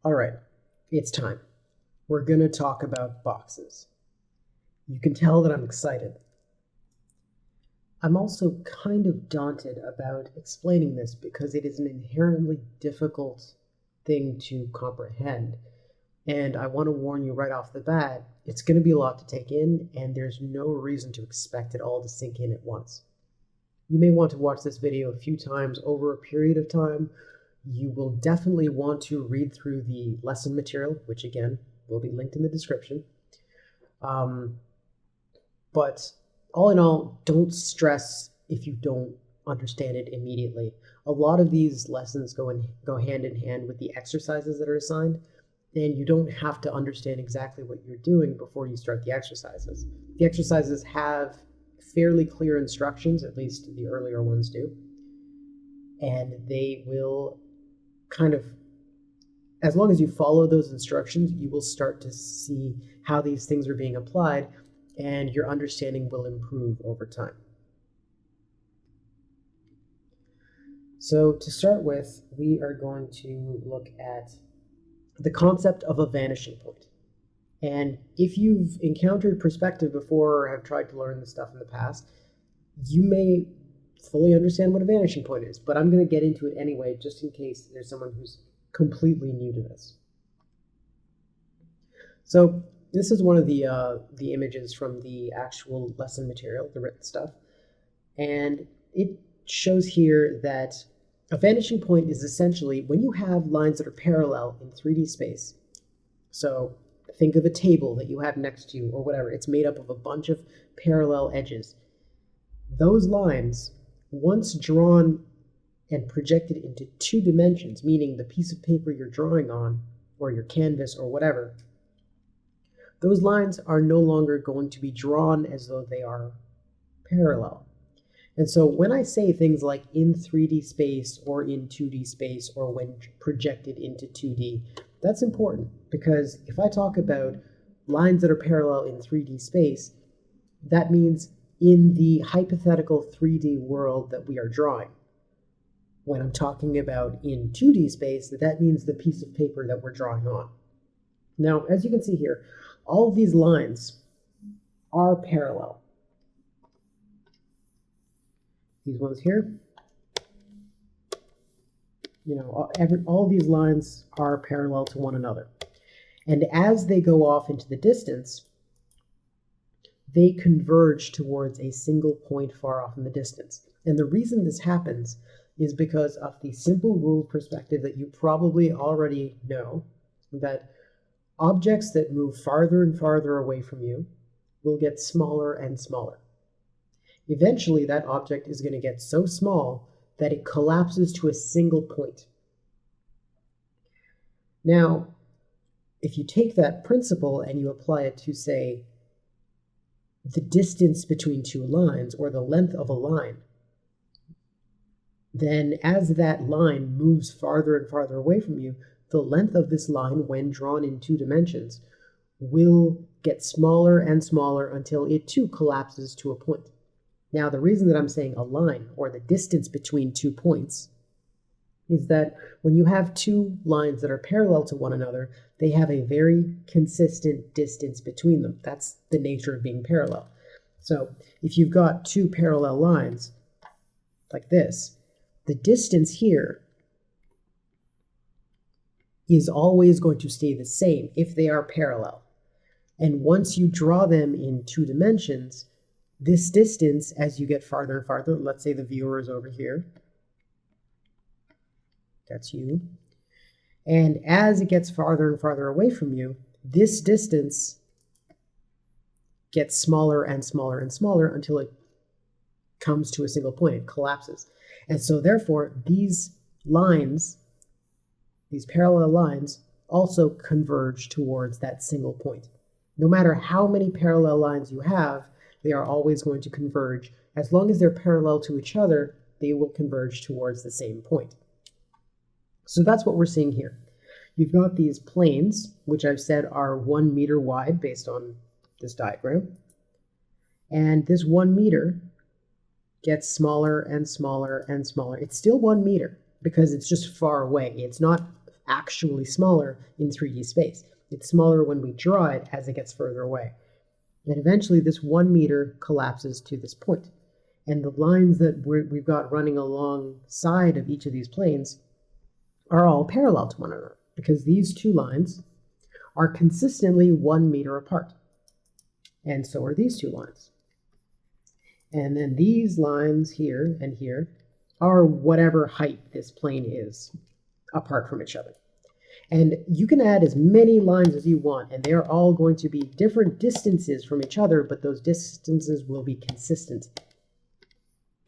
All right, it's time. We're going to talk about boxes. You can tell that I'm excited. I'm also kind of daunted about explaining this because it is an inherently difficult thing to comprehend. And I want to warn you right off the bat, it's going to be a lot to take in, and there's no reason to expect it all to sink in at once. You may want to watch this video a few times over a period of time. You will definitely want to read through the lesson material, which again will be linked in the description. But all in all, don't stress if you don't understand it immediately. A lot of these lessons go hand in hand with the exercises that are assigned, and you don't have to understand exactly what you're doing before you start the exercises. The exercises have fairly clear instructions, at least the earlier ones do, and they will kind of, as long as you follow those instructions, you will start to see how these things are being applied, and your understanding will improve over time. So to start with, we are going to look at the concept of a vanishing point. And if you've encountered perspective before or have tried to learn this stuff in the past, you may fully understand what a vanishing point is, but I'm going to get into it anyway, just in case there's someone who's completely new to this. So this is one of the images from the actual lesson material, the written stuff, and it shows here that a vanishing point is essentially when you have lines that are parallel in 3D space. So think of a table that you have next to you or whatever. It's made up of a bunch of parallel edges. Those lines, once drawn and projected into 2 dimensions, meaning the piece of paper you're drawing on or your canvas or whatever, those lines are no longer going to be drawn as though they are parallel. And so when I say things like in 3D space or in 2D space or when projected into 2D, that's important because if I talk about lines that are parallel in 3D space, that means in the hypothetical 3D world that we are drawing. When I'm talking about in 2D space, that means the piece of paper that we're drawing on. Now, as you can see here, all of these lines are parallel. These ones here, all of these lines are parallel to one another. And as they go off into the distance, they converge towards a single point far off in the distance. And the reason this happens is because of the simple rule of perspective that you probably already know, that objects that move farther and farther away from you will get smaller and smaller. Eventually, that object is going to get so small that it collapses to a single point. Now, if you take that principle and you apply it to, say, the distance between 2 lines or the length of a line, then as that line moves farther and farther away from you, the length of this line, when drawn in 2 dimensions, will get smaller and smaller until it too collapses to a point. Now, the reason that I'm saying a line, or the distance between 2 points, is that when you have 2 lines that are parallel to one another, they have a very consistent distance between them. That's the nature of being parallel. So if you've got 2 parallel lines like this, the distance here is always going to stay the same if they are parallel. And once you draw them in 2 dimensions, this distance, as you get farther and farther, let's say the viewer is over here, that's you, and as it gets farther and farther away from you, this distance gets smaller and smaller and smaller until it comes to a single point, it collapses. And so therefore, these lines, these parallel lines, also converge towards that single point. No matter how many parallel lines you have, they are always going to converge. As long as they're parallel to each other, they will converge towards the same point. So that's what we're seeing here. You've got these planes, which I've said are 1 meter wide based on this diagram. And this 1 meter gets smaller and smaller and smaller. It's still 1 meter because it's just far away. It's not actually smaller in 3D space. It's smaller when we draw it as it gets further away. And eventually this 1 meter collapses to this point. And the lines that we've got running alongside of each of these planes are all parallel to one another, because these two lines are consistently 1 meter apart. And so are these two lines. And then these lines here and here are whatever height this plane is apart from each other. And you can add as many lines as you want, and they're all going to be different distances from each other, but those distances will be consistent.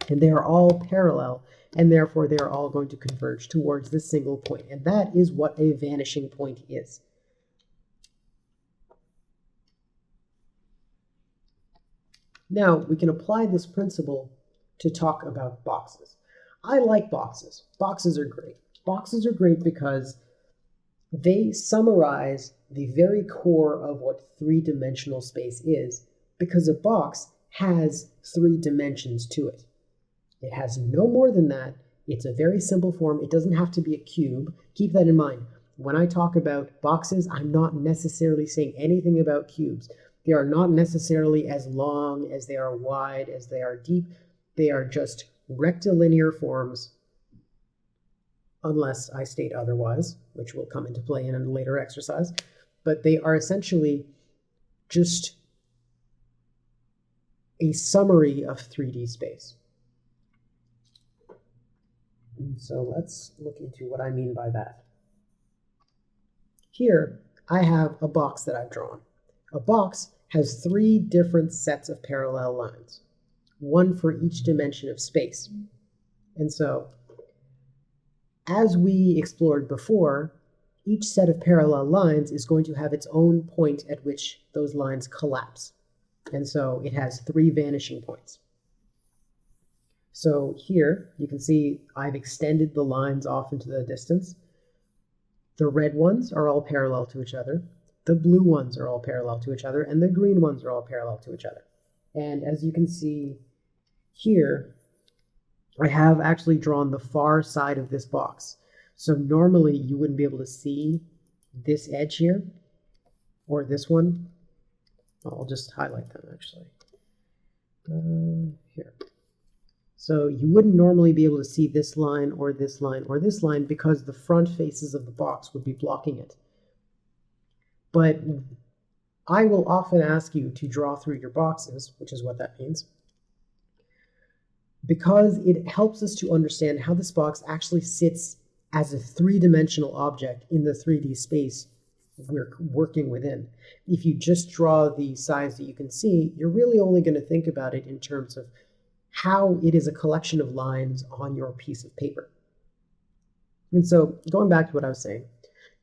And they are all parallel, and therefore they are all going to converge towards this single point. And that is what a vanishing point is. Now, we can apply this principle to talk about boxes. I like boxes. Boxes are great. Boxes are great because they summarize the very core of what three-dimensional space is, because a box has 3 dimensions to it. It has no more than that. It's a very simple form. It doesn't have to be a cube. Keep that in mind. When I talk about boxes, I'm not necessarily saying anything about cubes. They are not necessarily as long as they are wide, as they are deep. They are just rectilinear forms, unless I state otherwise, which will come into play in a later exercise. But they are essentially just a summary of 3D space. So let's look into what I mean by that. Here, I have a box that I've drawn. A box has 3 different sets of parallel lines, one for each dimension of space. And so, as we explored before, each set of parallel lines is going to have its own point at which those lines collapse. And so it has 3 vanishing points. So here you can see I've extended the lines off into the distance. The red ones are all parallel to each other. The blue ones are all parallel to each other, and the green ones are all parallel to each other. And as you can see here, I have actually drawn the far side of this box. So normally you wouldn't be able to see this edge here, or this one. I'll just highlight them actually. Here. So you wouldn't normally be able to see this line or this line or this line because the front faces of the box would be blocking it. But I will often ask you to draw through your boxes, which is what that means, because it helps us to understand how this box actually sits as a 3-dimensional object in the 3D space we're working within. If you just draw the size that you can see, you're really only going to think about it in terms of how it is a collection of lines on your piece of paper. And so, going back to what I was saying,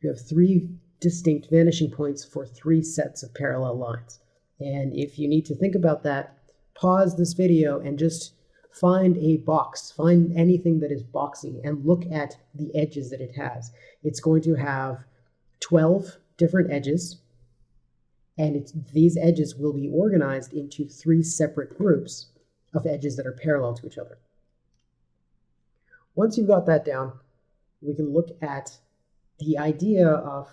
you have 3 distinct vanishing points for 3 sets of parallel lines. And if you need to think about that, pause this video and just find a box, find anything that is boxy, and look at the edges that it has. It's going to have 12 different edges, and these edges will be organized into 3 separate groups of edges that are parallel to each other. Once you've got that down, we can look at the idea of,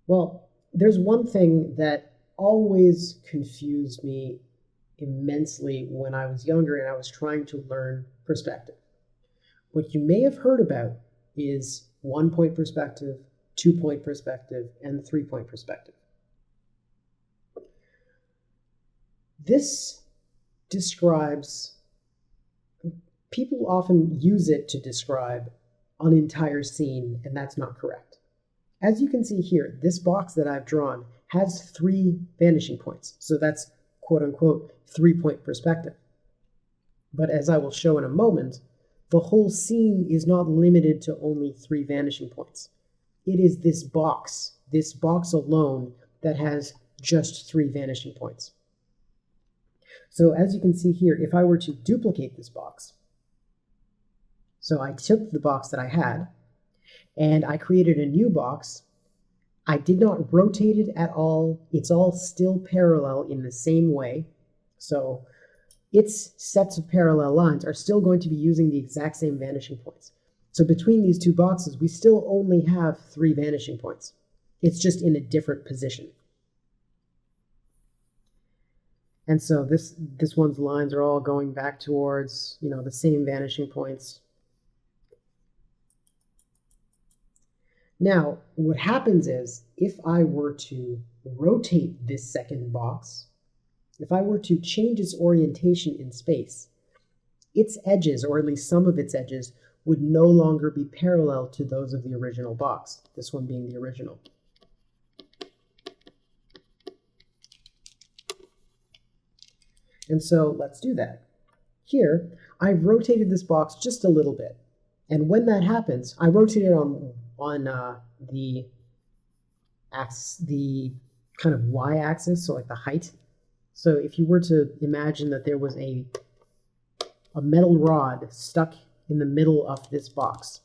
well, there's one thing that always confused me immensely when I was younger and I was trying to learn perspective. What you may have heard about is 1-point perspective, 2-point perspective, and 3-point perspective. This describes, people often use it to describe an entire scene, and that's not correct. As you can see here, this box that I've drawn has 3 vanishing points, so that's quote-unquote 3-point perspective. But as I will show in a moment, the whole scene is not limited to only 3 vanishing points. It is this box alone, that has just 3 vanishing points. So as you can see here, if I were to duplicate this box, so I took the box that I had, and I created a new box. I did not rotate it at all. It's all still parallel in the same way. So its sets of parallel lines are still going to be using the exact same vanishing points. So between these two boxes, we still only have 3 vanishing points. It's just in a different position. And so this one's lines are all going back towards, the same vanishing points. Now, what happens is, if I were to rotate this second box, if I were to change its orientation in space, its edges, or at least some of its edges, would no longer be parallel to those of the original box, this one being the original. And so let's do that. Here, I've rotated this box just a little bit. And when that happens, I rotate it on the kind of y-axis, so like the height. So if you were to imagine that there was a metal rod stuck in the middle of this box,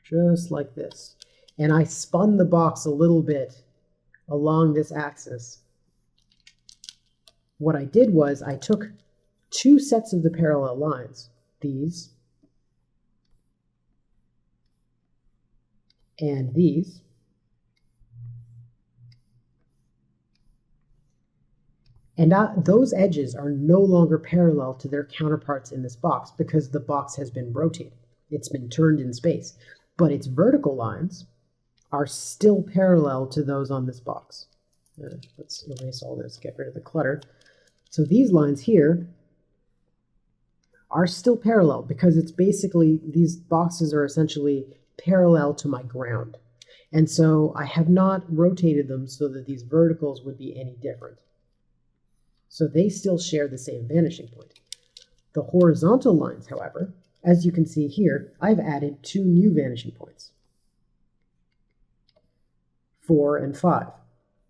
just like this, and I spun the box a little bit along this axis, what I did was I took 2 sets of the parallel lines, these and these, and those edges are no longer parallel to their counterparts in this box because the box has been rotated. It's been turned in space, but its vertical lines are still parallel to those on this box. Let's erase all this, get rid of the clutter. So these lines here are still parallel because it's basically, these boxes are essentially parallel to my ground. And so I have not rotated them so that these verticals would be any different. So they still share the same vanishing point. The horizontal lines, however, as you can see here, I've added 2 new vanishing points, 4 and 5.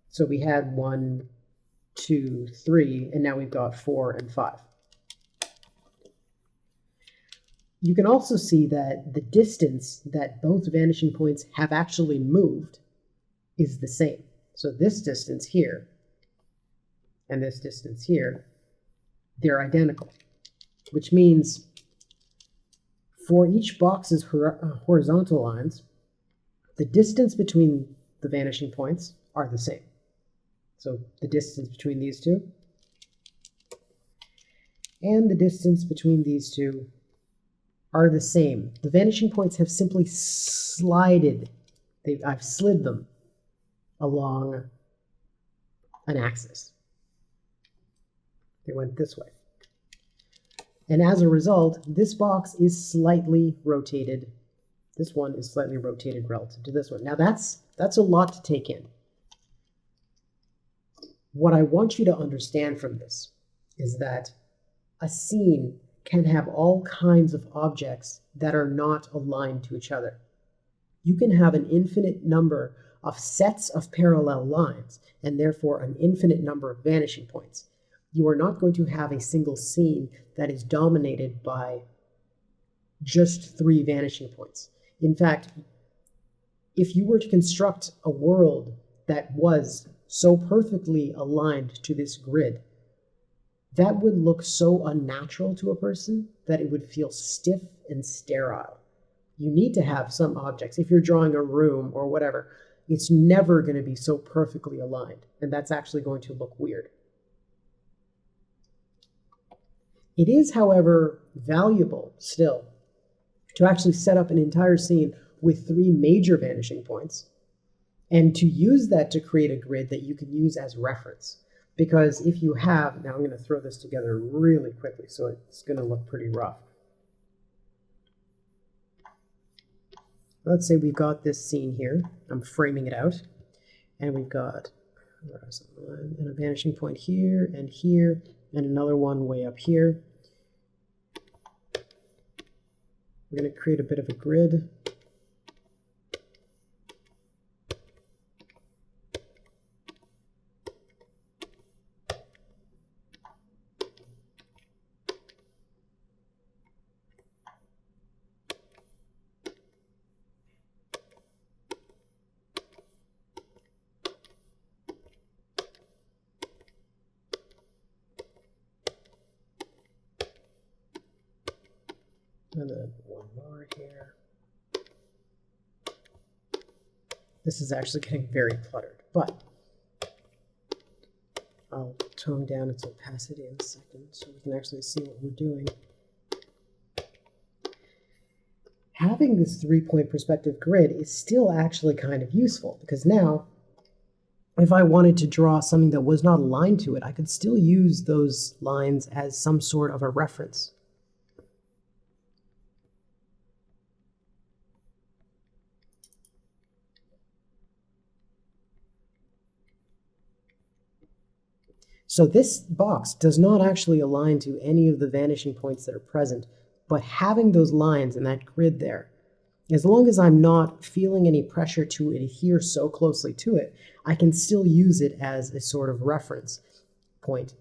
So we had 1, 2, 3, and now we've got 4 and 5. You can also see that the distance that both vanishing points have actually moved is the same. So this distance here and this distance here, they're identical, which means for each box's horizontal lines, the distance between the vanishing points are the same. So the distance between these two and the distance between these two are the same. The vanishing points have simply I've slid them along an axis. They went this way. And as a result, this box is slightly rotated. This one is slightly rotated relative to this one. Now that's a lot to take in. What I want you to understand from this is that a scene can have all kinds of objects that are not aligned to each other. You can have an infinite number of sets of parallel lines, and therefore an infinite number of vanishing points. You are not going to have a single scene that is dominated by just 3 vanishing points. In fact, if you were to construct a world that was so perfectly aligned to this grid, that would look so unnatural to a person that it would feel stiff and sterile. You need to have some objects. If you're drawing a room or whatever, it's never going to be so perfectly aligned, and that's actually going to look weird. It is, however, valuable still to actually set up an entire scene with 3 major vanishing points and to use that to create a grid that you can use as reference. Because if you have, now I'm going to throw this together really quickly so it's going to look pretty rough. Let's say we've got this scene here. I'm framing it out. And we've got and a vanishing point here, and another one way up here. We're going to create a bit of a grid. And then one more here. This is actually getting very cluttered, but I'll tone down its opacity in a second so we can actually see what we're doing. Having this 3-point perspective grid is still actually kind of useful, because now if I wanted to draw something that was not aligned to it, I could still use those lines as some sort of a reference. So this box does not actually align to any of the vanishing points that are present, but having those lines and that grid there, as long as I'm not feeling any pressure to adhere so closely to it, I can still use it as a sort of reference point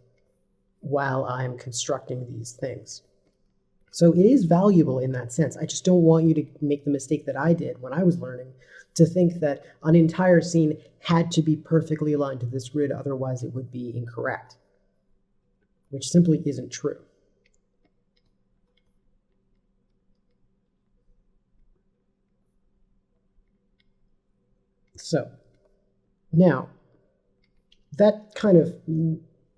while I'm constructing these things. So it is valuable in that sense. I just don't want you to make the mistake that I did when I was learning, to think that an entire scene had to be perfectly aligned to this grid, otherwise it would be incorrect, which simply isn't true. So now that kind of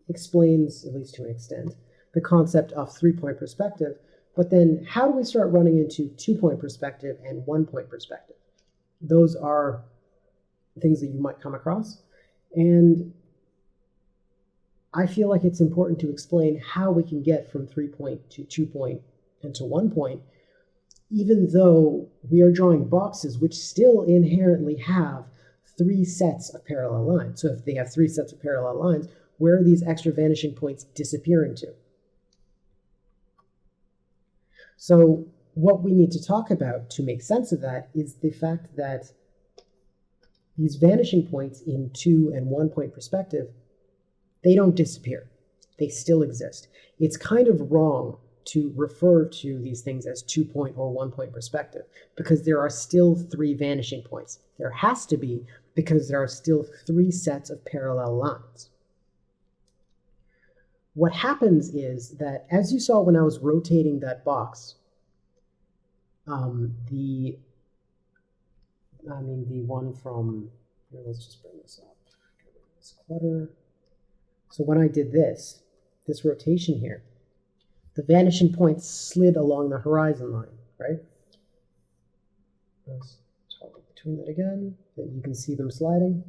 explains, at least to an extent, the concept of 3-point perspective. But then how do we start running into 2-point perspective and 1-point perspective? Those are things that you might come across. And I feel like it's important to explain how we can get from 3-point to 2-point and to 1-point, even though we are drawing boxes which still inherently have 3 sets of parallel lines. So if they have 3 sets of parallel lines, where are these extra vanishing points disappearing to? So what we need to talk about to make sense of that is the fact that these vanishing points in 2- and 1-point perspective, they don't disappear. They still exist. It's kind of wrong to refer to these things as 2-point or 1-point perspective, because there are still 3 vanishing points. There has to be, because there are still 3 sets of parallel lines. What happens is that, as you saw when I was rotating that box, the one from, here, let's just bring this up, get rid of this clutter. So when I did this rotation here, the vanishing point slid along the horizon line, right? Let's toggle between that again, that you can see them sliding.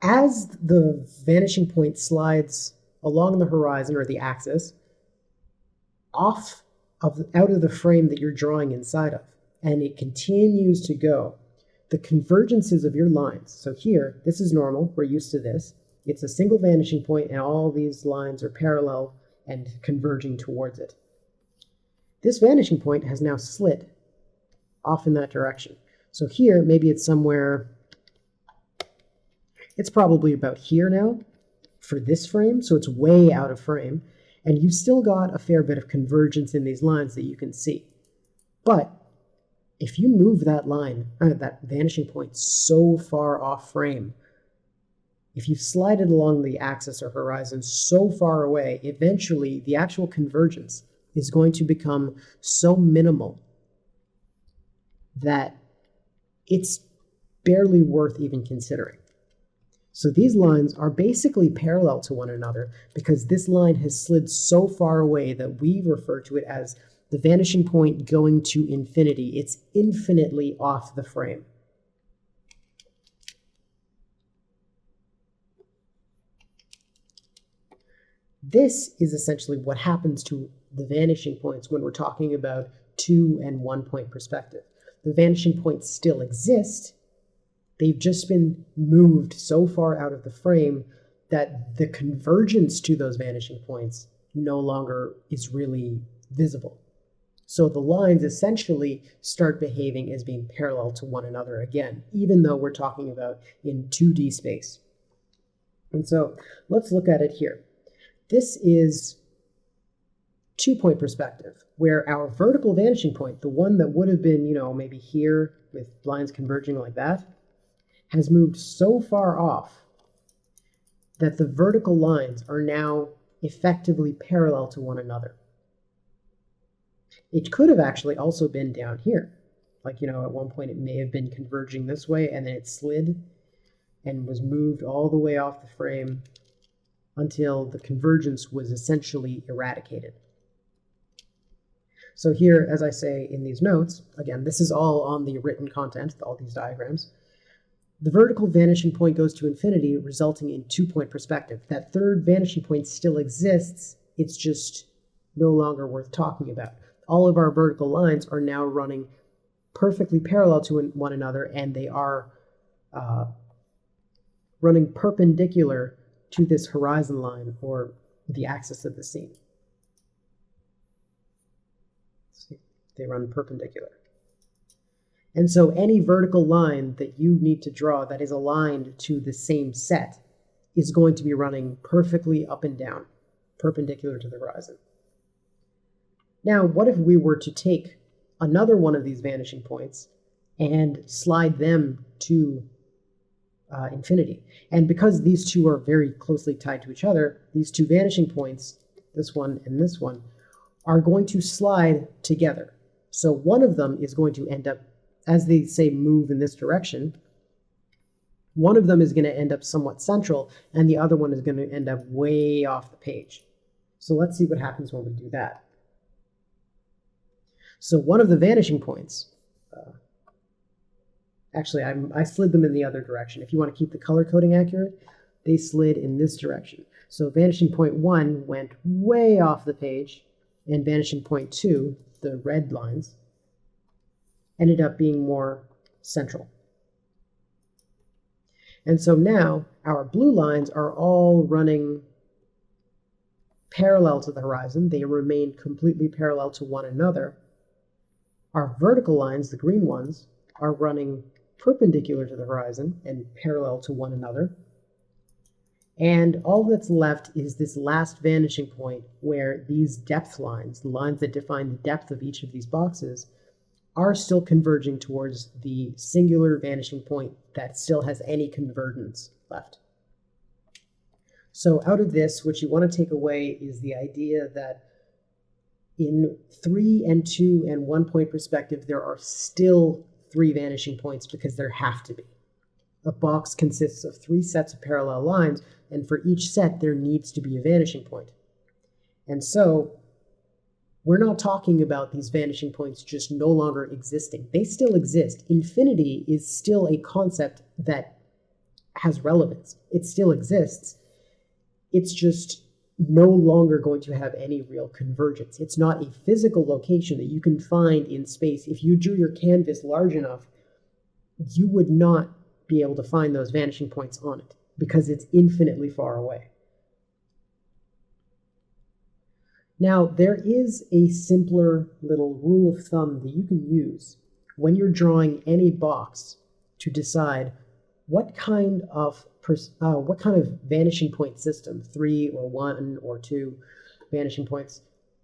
As the vanishing point slides along the horizon or the axis, out of the frame that you're drawing inside of, and it continues to go, the convergences of your lines. So here, this is normal, we're used to this. It's a single vanishing point and all these lines are parallel and converging towards it. This vanishing point has now slid off in that direction. So here, maybe it's somewhere, it's probably about here now for this frame, so it's way out of frame, and you've still got a fair bit of convergence in these lines that you can see. But if you move that line, that vanishing point so far off frame, if you slide it along the axis or horizon so far away, eventually the actual convergence is going to become so minimal that it's barely worth even considering. So these lines are basically parallel to one another because this line has slid so far away that we refer to it as the vanishing point going to infinity. It's infinitely off the frame. This is essentially what happens to the vanishing points when we're talking about 2- and 1-point perspective. The vanishing points still exist. They've just been moved so far out of the frame that the convergence to those vanishing points no longer is really visible. So the lines essentially start behaving as being parallel to one another again, even though we're talking about in 2D space. And so let's look at it here. This is 2-point perspective, where our vertical vanishing point, the one that would have been, maybe here with lines converging like that, has moved so far off that the vertical lines are now effectively parallel to one another. It could have actually also been down here. Like, you know, at one point it may have been converging this way, and then it slid and was moved all the way off the frame until the convergence was essentially eradicated. So here, as I say in these notes, again, this is all on the written content, all these diagrams. The vertical vanishing point goes to infinity, resulting in two-point perspective. That third vanishing point still exists, it's just no longer worth talking about. All of our vertical lines are now running perfectly parallel to one another, and they are running perpendicular to this horizon line, or the axis of the scene. See, they run perpendicular. And so any vertical line that you need to draw that is aligned to the same set is going to be running perfectly up and down, perpendicular to the horizon. Now, what if we were to take another one of these vanishing points and slide them to infinity? And because these two are very closely tied to each other, these two vanishing points, this one and this one, are going to slide together. So one of them is going to end up, as they say, move in this direction. One of them is going to end up somewhat central, and the other one is going to end up way off the page. So let's see what happens when we do that. So one of the vanishing points, actually I slid them in the other direction. If you want to keep the color coding accurate, they slid in this direction. So vanishing point 1 went way off the page, and vanishing point 2, the red lines, ended up being more central. And so now our blue lines are all running parallel to the horizon. They remain completely parallel to one another. Our vertical lines, the green ones, are running perpendicular to the horizon and parallel to one another. And all that's left is this last vanishing point where these depth lines, the lines that define the depth of each of these boxes, are still converging towards the singular vanishing point that still has any convergence left. So out of this, what you want to take away is the idea that in 3 and 2 and 1 point perspective, there are still 3 vanishing points because there have to be. A box consists of 3 sets of parallel lines, and for each set there needs to be a vanishing point. And so we're not talking about these vanishing points just no longer existing. They still exist. Infinity is still a concept that has relevance. It still exists. It's just no longer going to have any real convergence. It's not a physical location that you can find in space. If you drew your canvas large enough, you would not be able to find those vanishing points on it because it's infinitely far away. Now, there is a simpler little rule of thumb that you can use when you're drawing any box to decide what kind of vanishing point system, 3 or 1 or 2 vanishing points,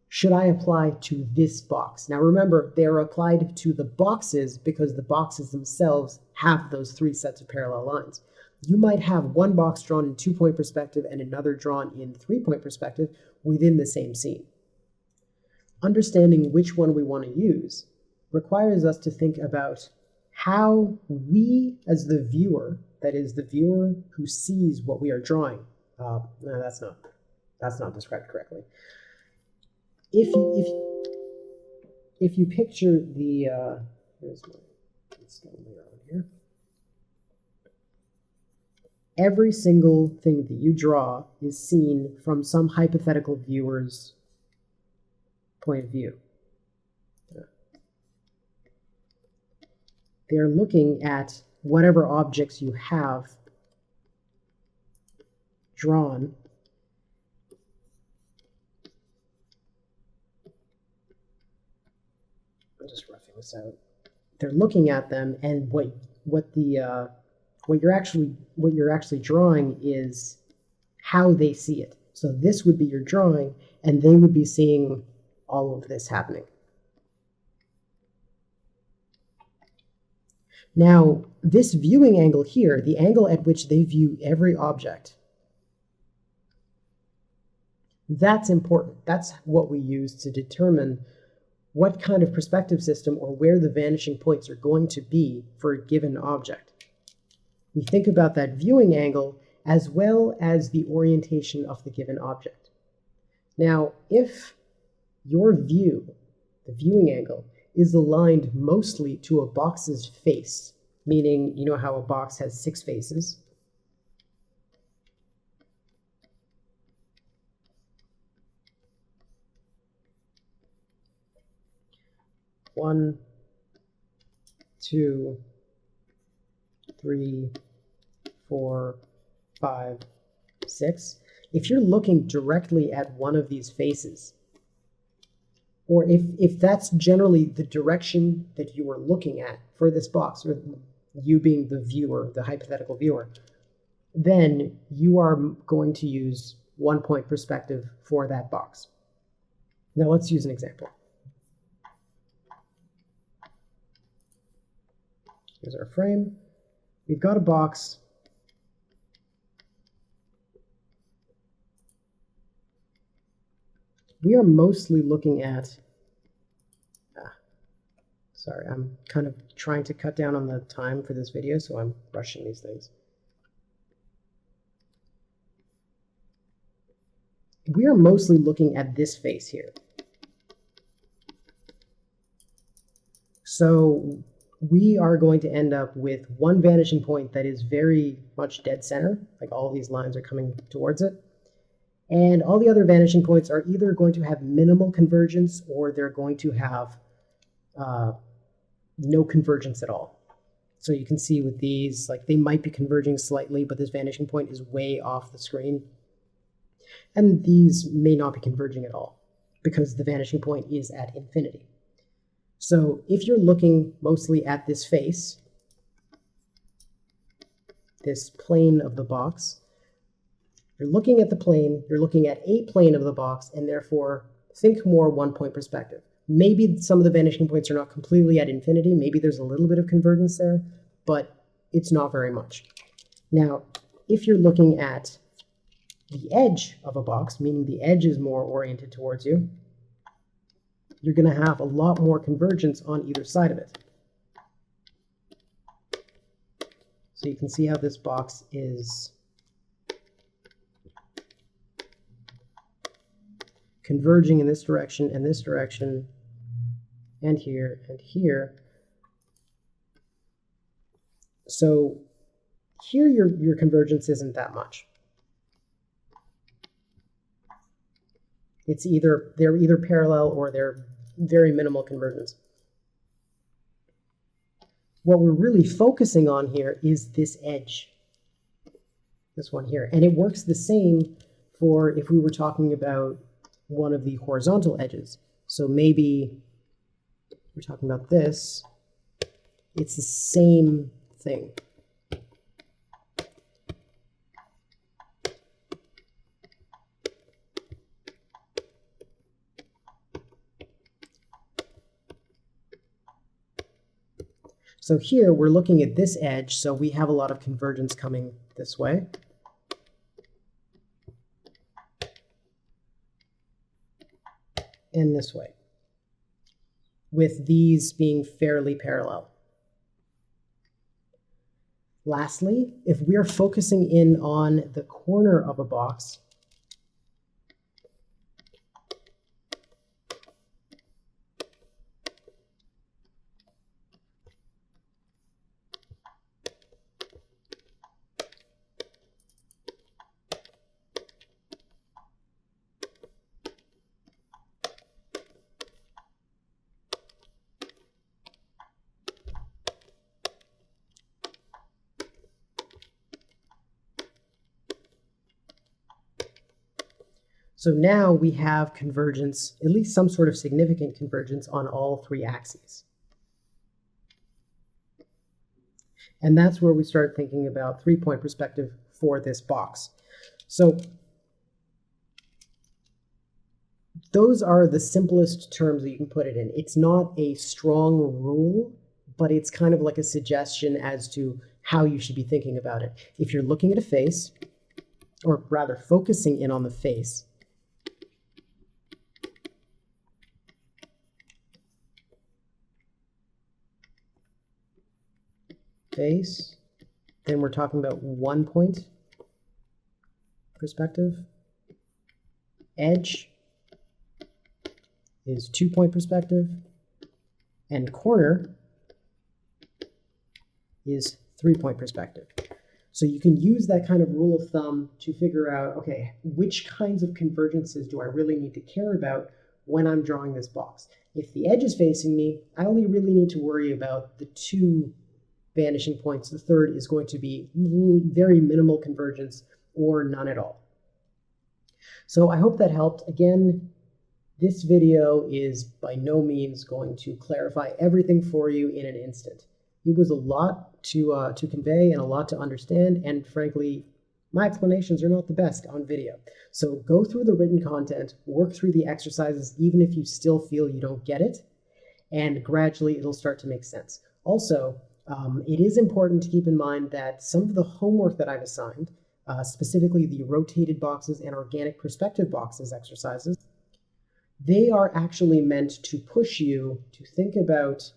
should I apply to this box? Now remember, they are applied to the boxes because the boxes themselves have those 3 sets of parallel lines. You might have one box drawn in 2-point perspective and another drawn in 3-point perspective within the same scene. Understanding which one we want to use requires us to think about how we, as the viewer, that is the viewer who sees what we are drawing. No, that's not described correctly. If you picture the here's my later on here. Every single thing that you draw is seen from some hypothetical viewer's point of view. They're looking at whatever objects you have drawn I'm just roughing this out. They're looking at them, and what you're actually drawing is how they see it. So this would be your drawing, and they would be seeing all of this happening. Now, this viewing angle here, the angle at which they view every object, That's important. That's what we use to determine what kind of perspective system or where the vanishing points are going to be for a given object. We think about that viewing angle as well as the orientation of the given object. Now, if your view, the viewing angle, is aligned mostly to a box's face, meaning you know how a box has 6 faces. One, 2, 3, 4, 5, 6. If you're looking directly at one of these faces, or if that's generally the direction that you are looking at for this box, or you being the viewer, the hypothetical viewer, then you are going to use one-point perspective for that box. Now let's use an example. Here's our frame. We've got a box. We are mostly looking at, sorry, I'm kind of trying to cut down on the time for this video, so I'm rushing these things. We are mostly looking at this face here. So we are going to end up with one vanishing point that is very much dead center, like all these lines are coming towards it. And all the other vanishing points are either going to have minimal convergence or they're going to have no convergence at all. So you can see with these, like they might be converging slightly, but this vanishing point is way off the screen. And these may not be converging at all because the vanishing point is at infinity. So if you're looking mostly at this face, this plane of the box, you're looking at the plane, you're looking at a plane of the box, and therefore think more one-point perspective. Maybe some of the vanishing points are not completely at infinity, maybe there's a little bit of convergence there, but it's not very much. Now, if you're looking at the edge of a box, meaning the edge is more oriented towards you, you're going to have a lot more convergence on either side of it. So you can see how this box is converging in this direction, and here, and here. So here your convergence isn't that much. It's they're either parallel or they're very minimal convergence. What we're really focusing on here is this edge, this one here. And it works the same for if we were talking about one of the horizontal edges. So maybe we're talking about this. It's the same thing. So here we're looking at this edge, so we have a lot of convergence coming this way. And this way, with these being fairly parallel. Lastly, if we're focusing in on the corner of a box, so now we have convergence, at least some sort of significant convergence on all 3 axes. And that's where we start thinking about 3-point perspective for this box. So those are the simplest terms that you can put it in. It's not a strong rule, but it's kind of like a suggestion as to how you should be thinking about it. If you're looking at a face, or rather focusing in on the face, face, then we're talking about 1 point perspective. Edge is 2 point perspective. And corner is 3 point perspective. So you can use that kind of rule of thumb to figure out, okay, which kinds of convergences do I really need to care about when I'm drawing this box? If the edge is facing me, I only really need to worry about the 2 vanishing points. The third is going to be very minimal convergence or none at all. So I hope that helped. Again, this video is by no means going to clarify everything for you in an instant. It was a lot to convey and a lot to understand, and frankly, my explanations are not the best on video. So go through the written content, work through the exercises, even if you still feel you don't get it, and gradually it'll start to make sense. Also, it is important to keep in mind that some of the homework that I've assigned, specifically the rotated boxes and organic perspective boxes exercises, they are actually meant to push you to think about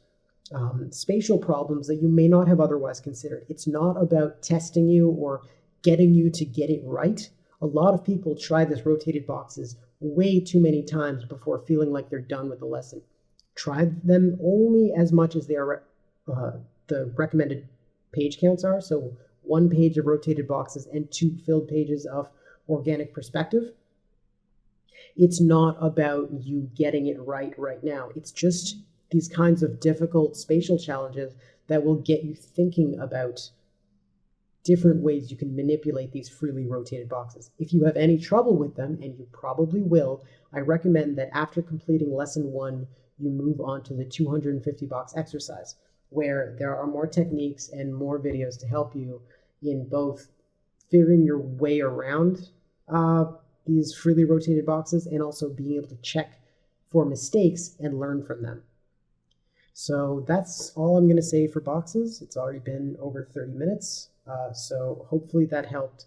spatial problems that you may not have otherwise considered. It's not about testing you or getting you to get it right. A lot of people try this rotated boxes way too many times before feeling like they're done with the lesson. Try them only as much as they are the recommended page counts are. So 1 page of rotated boxes and 2 filled pages of organic perspective. It's not about you getting it right now. It's just these kinds of difficult spatial challenges that will get you thinking about different ways you can manipulate these freely rotated boxes. If you have any trouble with them, and you probably will, I recommend that after completing lesson 1, you move on to the 250 box exercise, where there are more techniques and more videos to help you in both figuring your way around these freely rotated boxes and also being able to check for mistakes and learn from them. So that's all I'm going to say for boxes. It's already been over 30 minutes, so hopefully that helped.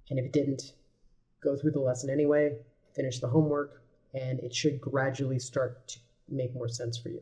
And if it didn't, go through the lesson anyway, finish the homework, and it should gradually start to make more sense for you.